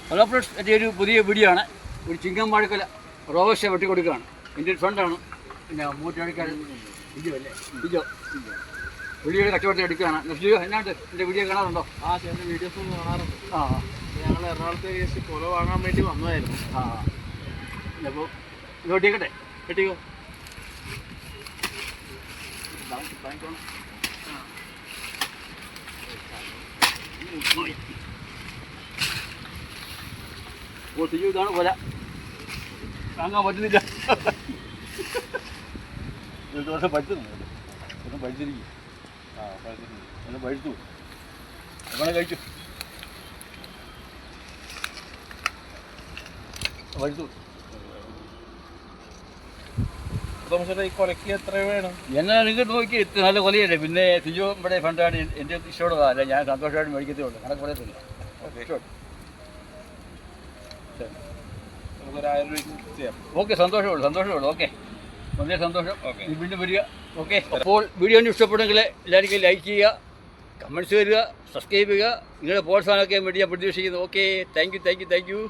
Hello friends, എൻ്റെ ഒരു പുതിയ വീഡിയോ ആണ്. ഒരു ചിങ്ങം വാഴക്കൊല റോബസ്റ്റ വെട്ടി കൊടുക്കുകയാണ്. എൻ്റെ ഒരു ഫ്രണ്ടാണ്, പിന്നെ മൂറ്റടിക്കാരൻ ബിജു അല്ലേ, ബിജോ വീഡിയോയുടെ കച്ചവടത്തിൽ എടുക്കുകയാണ്. ജിയോ എന്നാണ്ട് എൻ്റെ വീഡിയോ കാണാറുണ്ടോ? ചേട്ടൻ്റെ വീഡിയോസ് ഒന്നും കാണാറുണ്ട്. ആ, ഞങ്ങൾ എറണാകുളത്തെ കേസ് കുല വാങ്ങാൻ വേണ്ടി വന്നതായിരുന്നു. അപ്പോൾ ഇത് വെട്ടിക്കട്ടെ, വെട്ടിക്കോ. തിരിച്ചു ഇതാണ് കൊല, വാങ്ങാൻ പറ്റുന്നില്ല. പഠിച്ചിരിക്കും. ഒന്ന് പഴുത്തു അങ്ങനെ കഴിച്ചു പഴുത്തു. ഈ കൊലയ്ക്ക് എത്ര വേണം? എന്നാ നിങ്ങൾ നോക്കി എത്ര നല്ല കൊലയല്ലേ. പിന്നെ തിജോ ഇവിടെ ഫണ്ടാണ് എൻ്റെ ഇഷ്ടമുള്ളതല്ല, ഞാൻ സന്തോഷമായിട്ട് മേടിക്കത്തേ ഉള്ളൂ, കണക്ക് പറയത്തില്ല. നമുക്കൊരു 1000 രൂപയ്ക്ക് ചെയ്യാം. ഓക്കെ, സന്തോഷമുള്ളൂ. ഓക്കെ, വളരെ സന്തോഷം. വീണ്ടും വരിക. ഓക്കെ, അപ്പോൾ വീഡിയോ ഇഷ്ടപ്പെടുമെങ്കിൽ എല്ലാവർക്കും ലൈക്ക് ചെയ്യുക, കമൻറ്റ്സ് തരിക, സബ്സ്ക്രൈബ് ചെയ്യുക. നിങ്ങളുടെ പ്രോത്സാഹനമൊക്കെ വേണ്ടി ഞാൻ പ്രതീക്ഷിക്കുന്നു. Okay, thank you.